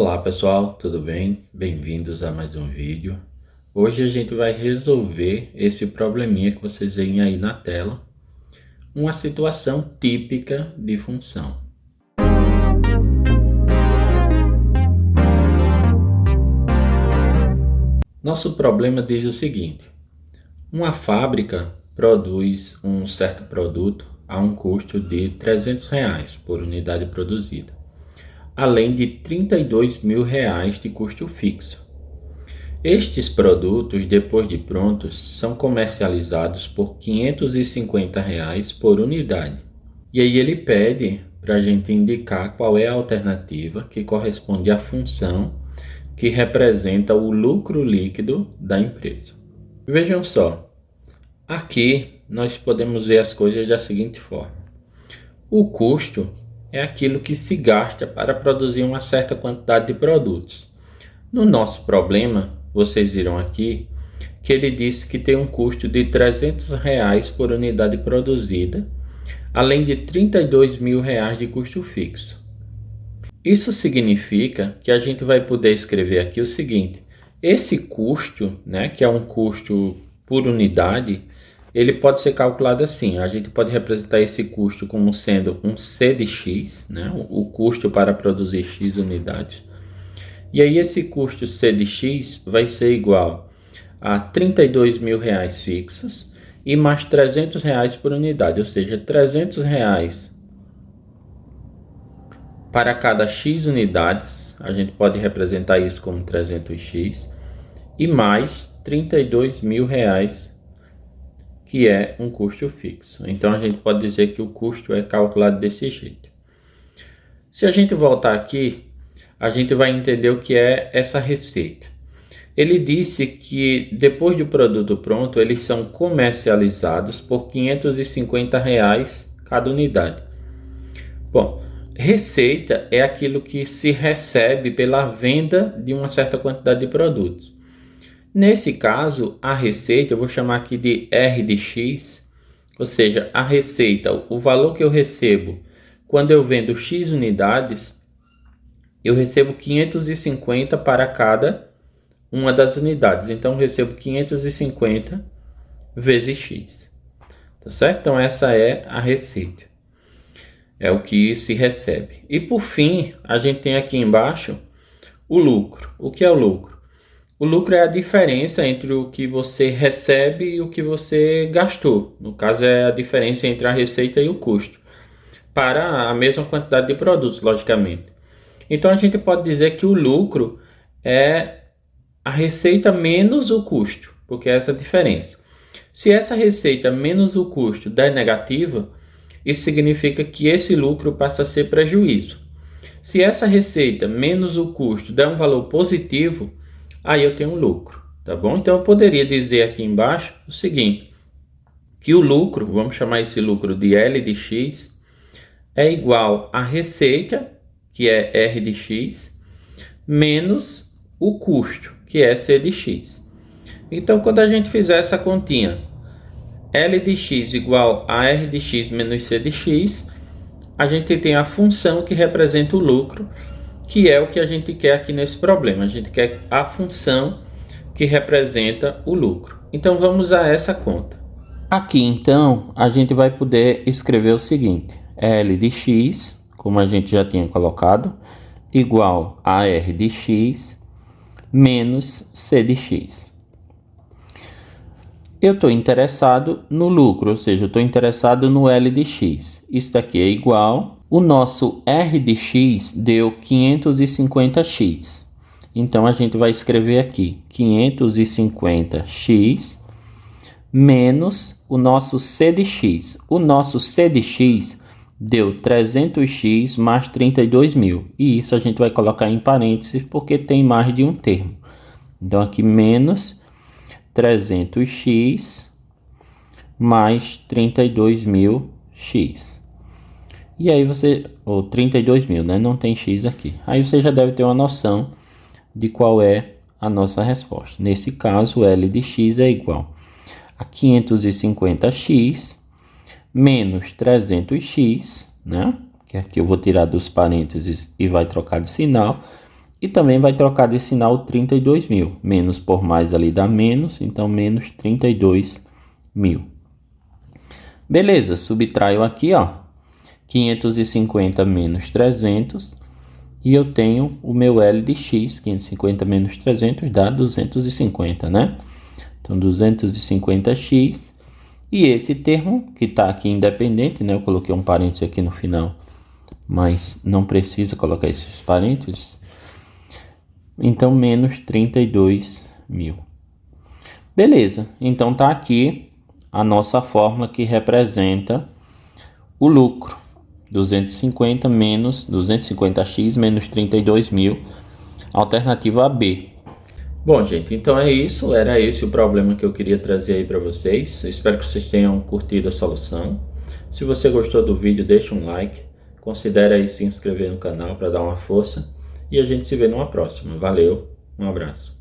Olá pessoal, tudo bem? Bem-vindos a mais um vídeo. Hoje a gente vai resolver esse probleminha que vocês veem aí na tela, uma situação típica de função. Nosso problema diz o seguinte: uma fábrica produz um certo produto a um custo de R$ 300 por unidade produzida, além de R$ 32.000 de custo fixo. Estes produtos, depois de prontos, são comercializados por R$ 550 por unidade. E aí ele pede para a gente indicar qual é a alternativa que corresponde à função que representa o lucro líquido da empresa. Vejam só, aqui nós podemos ver as coisas da seguinte forma. O custo é aquilo que se gasta para produzir uma certa quantidade de produtos. No nosso problema, vocês viram aqui que ele disse que tem um custo de R$ 300 por unidade produzida, além de R$ 32.000 de custo fixo. Isso significa que a gente vai poder escrever aqui o seguinte: esse custo, que é um custo por unidade, ele pode ser calculado assim. A gente pode representar esse custo como sendo um C de X, o custo para produzir X unidades. E aí esse custo C de X vai ser igual a R$ 32.000 fixos e mais R$ 300 por unidade, ou seja, R$ 300 para cada X unidades, a gente pode representar isso como 300x, e mais R$ 32.000, que é um custo fixo. Então a gente pode dizer que o custo é calculado desse jeito. Se a gente voltar aqui, a gente vai entender o que é essa receita. Ele disse que depois do produto pronto, eles são comercializados por R$ 550 cada unidade. Bom, receita é aquilo que se recebe pela venda de uma certa quantidade de produtos. Nesse caso, a receita eu vou chamar aqui de R de X, ou seja, a receita, o valor que eu recebo quando eu vendo X unidades, eu recebo 550 para cada uma das unidades. Então, eu recebo 550 vezes X. Tá certo? Então, essa é a receita. É o que se recebe. E, por fim, a gente tem aqui embaixo o lucro. O que é o lucro? O lucro é a diferença entre o que você recebe e o que você gastou. No caso, é a diferença entre a receita e o custo, para a mesma quantidade de produtos, logicamente. Então, a gente pode dizer que o lucro é a receita menos o custo, porque é essa a diferença. Se essa receita menos o custo der negativa, isso significa que esse lucro passa a ser prejuízo. Se essa receita menos o custo der um valor positivo, aí eu tenho um lucro, tá bom? Então, eu poderia dizer aqui embaixo o seguinte, que o lucro, vamos chamar esse lucro de L de X, é igual à receita, que é R de X, menos o custo, que é C de X. Então, quando a gente fizer essa continha, L de X igual a R de X menos C de X, a gente tem a função que representa o lucro, que é o que a gente quer aqui nesse problema. A gente quer a função que representa o lucro. Então, vamos a essa conta. Aqui, então, a gente vai poder escrever o seguinte: L de X, como a gente já tinha colocado, igual a R de X menos C de X. Eu estou interessado no lucro, ou seja, eu estou interessado no L de X. Isso daqui é igual. O nosso R de X deu 550x. Então, a gente vai escrever aqui 550x menos o nosso C de X. O nosso C de X deu 300x mais 32.000. E isso a gente vai colocar em parênteses porque tem mais de um termo. Então, aqui menos 300x mais 32.000x. E aí você, ou 32.000, não tem x aqui. Aí você já deve ter uma noção de qual é a nossa resposta. Nesse caso, L de x é igual a 550x menos 300x, que aqui eu vou tirar dos parênteses e vai trocar de sinal, E também vai trocar de sinal o 32 mil. Menos por mais ali dá menos, então menos 32 mil. Beleza, subtraio aqui, ó, 550 menos 300, e eu tenho o meu L de x, 550 menos 300 dá 250, né? Então 250x, e esse termo que está aqui independente, né? Eu coloquei um parênteses aqui no final, mas não precisa colocar esses parênteses. Então menos 32 mil. Beleza, então tá aqui a nossa fórmula que representa o lucro. 250 menos 250x menos 32 mil, alternativa B. Bom, gente, então é isso. Era esse o problema que eu queria trazer aí para vocês. Espero que vocês tenham curtido a solução. Se você gostou do vídeo, deixa um like. Considere aí se inscrever no canal para dar uma força. E a gente se vê numa próxima. Valeu, um abraço.